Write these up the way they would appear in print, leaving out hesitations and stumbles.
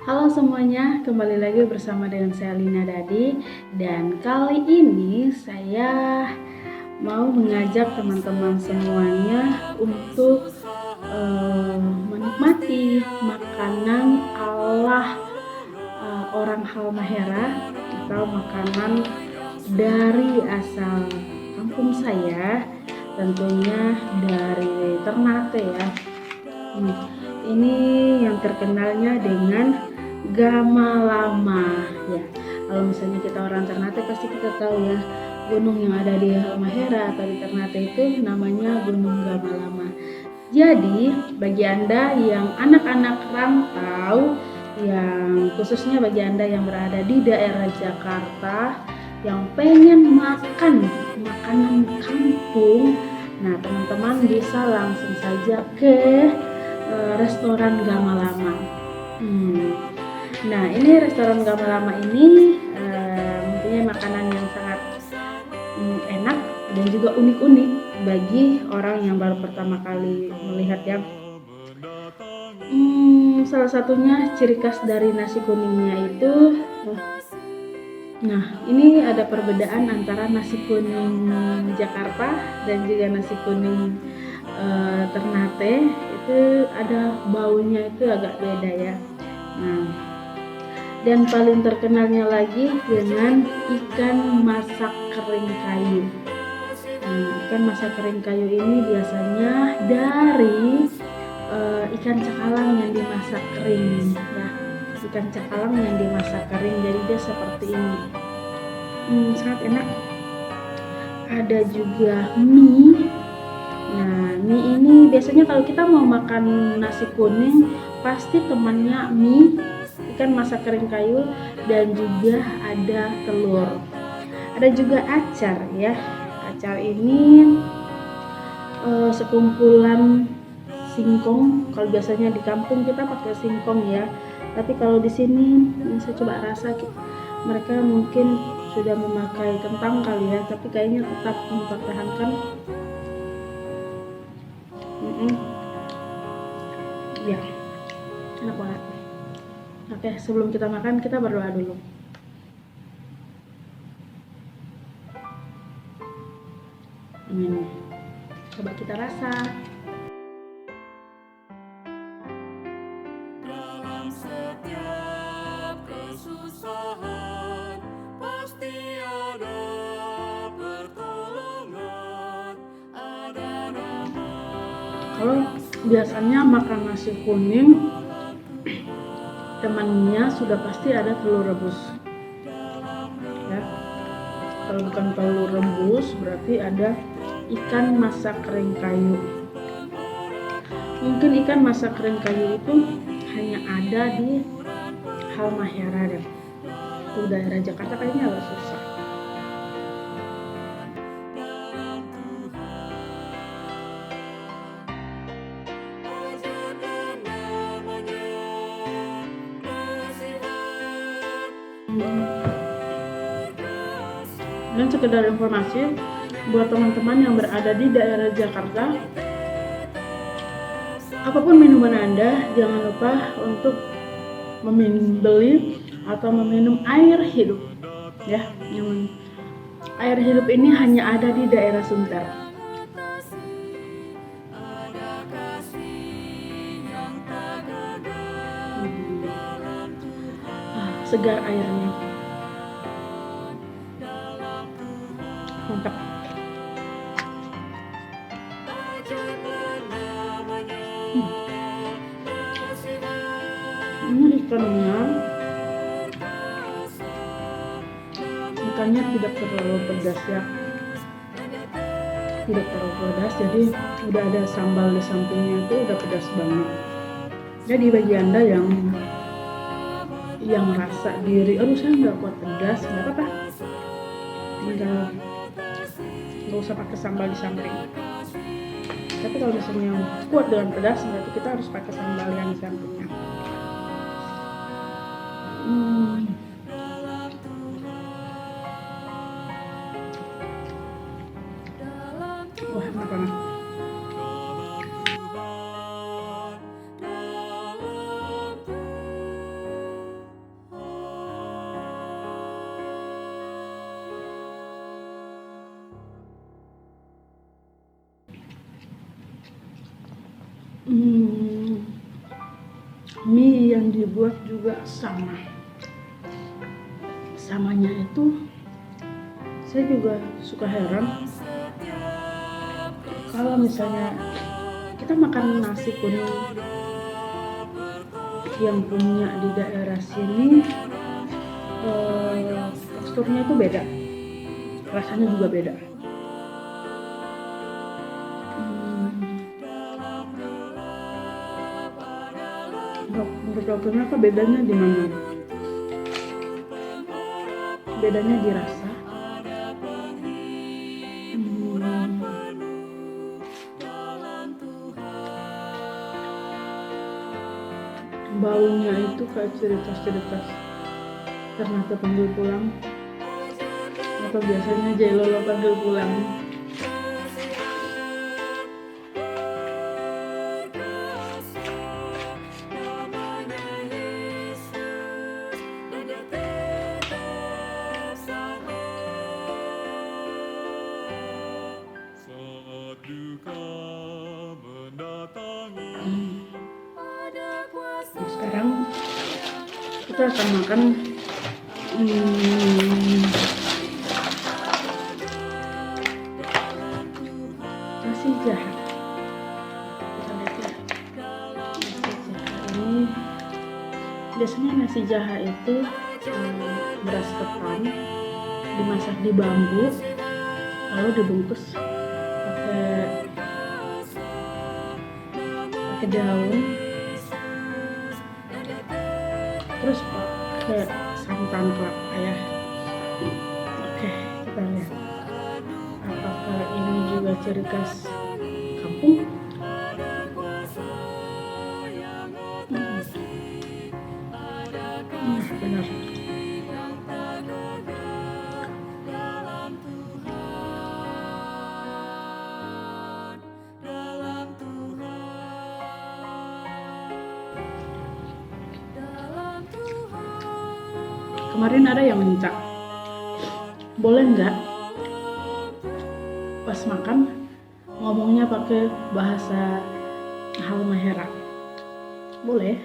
Halo semuanya, kembali lagi bersama dengan saya Lina Dadi. Dan kali ini saya mau mengajak teman-teman semuanya untuk menikmati makanan ala orang Halmahera atau makanan dari asal kampung saya, tentunya dari Ternate ya. Ini yang terkenalnya dengan Gamalama ya. Kalau misalnya kita orang Ternate pasti kita tahu ya, gunung yang ada di Halmahera atau di Ternate itu namanya Gunung Gamalama. Jadi bagi Anda yang anak-anak rantau, yang khususnya bagi Anda yang berada di daerah Jakarta yang pengen makan makanan kampung, nah teman-teman bisa langsung saja ke restoran Gamalama. Nah ini restoran Gamalama ini mempunyai makanan yang sangat enak dan juga unik-unik bagi orang yang baru pertama kali melihat ya. Salah satunya ciri khas dari nasi kuningnya itu, nah ini ada perbedaan antara nasi kuning Jakarta dan juga nasi kuning Ternate. Itu ada baunya itu agak beda ya. Nah, dan paling terkenalnya lagi dengan ikan masak kering kayu. Ikan masak kering kayu ini biasanya dari ikan cakalang yang dimasak kering ya. Ikan cakalang yang dimasak kering, jadi dia seperti ini. Sangat enak. Ada juga mie. Nah, mie ini biasanya kalau kita mau makan nasi kuning pasti temannya mie, ikan masak kering kayu, dan juga ada telur. Ada juga acar ya. Acar ini sekumpulan singkong. Kalau biasanya di kampung kita pakai singkong ya, tapi kalau di sini saya coba rasa mereka mungkin sudah memakai kentang kali ya, tapi kayaknya tetap mempertahankan. Ya, enak banget. Oke, sebelum kita makan kita berdoa dulu. Amin. Coba kita rasa. Dalam setiap kesusahan pasti ada pertolongan, ada nama. Kalau biasanya makan nasi kuning, temannya sudah pasti ada telur rebus ya. Kalau bukan telur rebus berarti ada ikan masak kering kayu. Mungkin ikan masak kering kayu itu hanya ada di Halmahera deh. Di daerah Jakarta kayaknya agak susah. Dan sekedar informasi buat teman-teman yang berada di daerah Jakarta, apapun minuman Anda, jangan lupa untuk membeli atau meminum air hidup ya. Air hidup ini hanya ada di daerah Sunter. Segar airnya, mantap. Ini ikannya tidak terlalu pedas ya, tidak terlalu pedas, jadi udah ada sambal di sampingnya itu udah pedas banget. Jadi bagi Anda yang merasa diri aduh saya nggak kuat pedas, nggak apa-apa, tinggal nggak usah pakai sambal di samping. Tapi kalau misalnya kuat dengan pedas, berarti kita harus pakai sambal yang di sampingnya. Wah, enak banget. Mie yang dibuat juga samanya itu saya juga suka heran kalau misalnya kita makan nasi kuning yang punya di daerah sini, teksturnya itu beda, rasanya juga beda. Menurut dokternya apa bedanya di mana? Bedanya di rasa. Baunya itu kayak ceritas Ternate panggil pulang, atau biasanya Jailolo panggil pulang. Saat duka mendatangi, Nah, sekarang kita akan makan nasi jaha. Kita lihat ya, nasi jaha ini biasanya nasi jaha itu beras ketan dimasak di bambu, lalu dibungkus pakai daun, terus pakai santan kelapa ya. Oke, kita lihat apakah ini juga ciri khas kampung. Benar. Kemarin ada yang minta, boleh nggak pas makan ngomongnya pakai bahasa Halmahera? Boleh.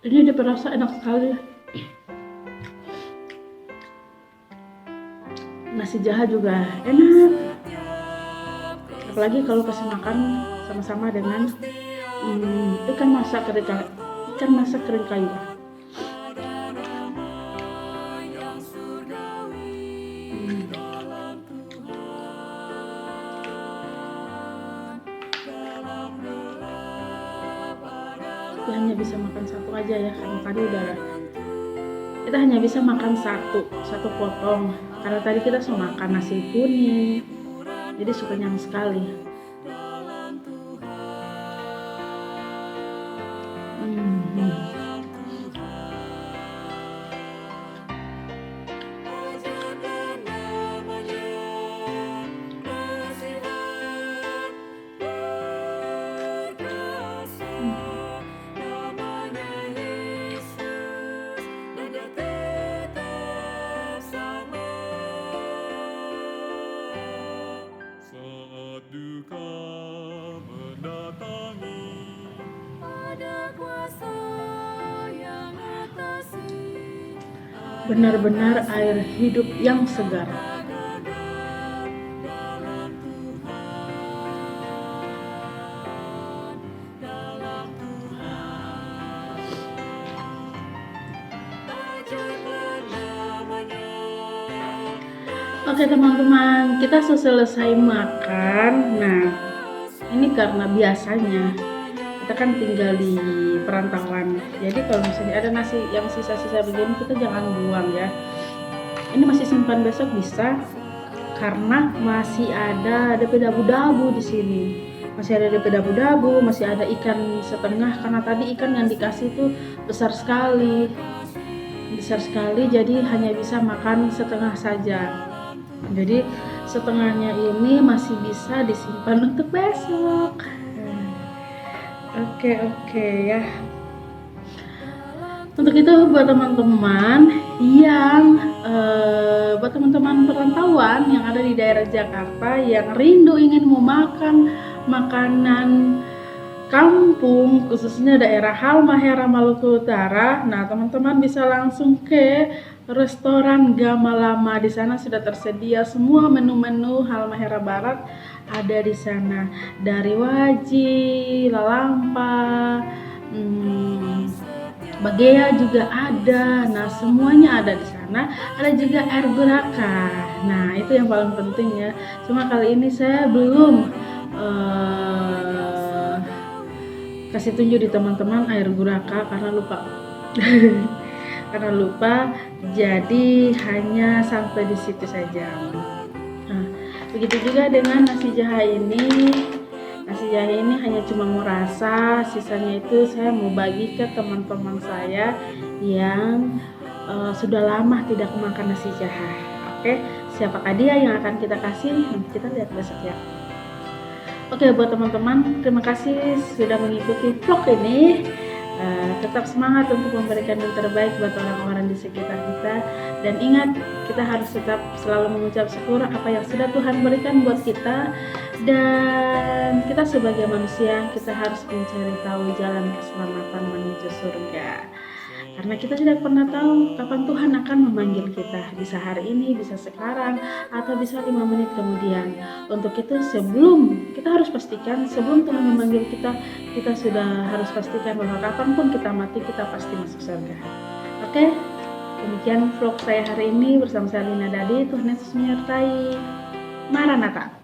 Ini dirasa enak sekali. Nasi jaha juga enak. Apalagi kalau kasih makan sama-sama dengan ikan masak kering kayu. Kita hanya bisa makan satu aja ya, karena tadi kita hanya bisa makan satu potong, karena tadi kita sudah makan nasi kuning, jadi kenyang sekali. saat duka mendatangi, Benar-benar air hidup yang segar. Oke teman-teman, kita selesai makan. Nah, ini karena biasanya kita kan tinggal di perantauan, jadi kalau misalnya ada nasi yang sisa-sisa begini, kita jangan buang ya. Ini masih simpan besok bisa, karena masih ada DP dabu-dabu di sini. Masih ada DP dabu-dabu, masih ada ikan setengah, karena tadi ikan yang dikasih itu besar sekali, jadi hanya bisa makan setengah saja. Jadi setengahnya ini masih bisa disimpan untuk besok. Oke ya. Untuk itu buat teman-teman yang buat teman-teman perantauan yang ada di daerah Jakarta yang rindu ingin mau makan makanan kampung, khususnya daerah Halmahera Maluku Utara. Nah, teman-teman bisa langsung ke restoran Gamalama. Di sana sudah tersedia semua menu-menu Halmahera Barat ada di sana. Dari waji, lalampa, bagea juga ada. Nah, semuanya ada di sana. Ada juga air guraka. Nah, itu yang paling penting ya. Cuma kali ini saya belum kasih tunjuk di teman-teman air guraka karena lupa. Karena lupa, jadi hanya sampai di situ saja. Nah, begitu juga dengan nasi jahe ini. Nasi jahe ini hanya cuma mau rasa, sisanya itu saya mau bagi ke teman-teman saya yang sudah lama tidak makan nasi jahe. Oke, siapakah dia yang akan kita kasih? Kita lihat besok ya. Oke, buat teman-teman, terima kasih sudah mengikuti vlog ini. Tetap semangat untuk memberikan yang terbaik buat orang-orang di sekitar kita, dan ingat, kita harus tetap selalu mengucap syukur apa yang sudah Tuhan berikan buat kita. Dan kita sebagai manusia, kita harus mencari tahu jalan keselamatan menuju surga, karena kita tidak pernah tahu kapan Tuhan akan memanggil kita. Bisa hari ini, bisa sekarang, atau bisa 5 menit kemudian. Untuk itu kita harus pastikan sebelum Tuhan memanggil kita, kita sudah harus pastikan bahwa kapanpun kita mati, kita pasti masuk surga. Oke, demikian vlog saya hari ini bersama saya Lina Dadi. Tuhan Yesus menyertai. Maranatha.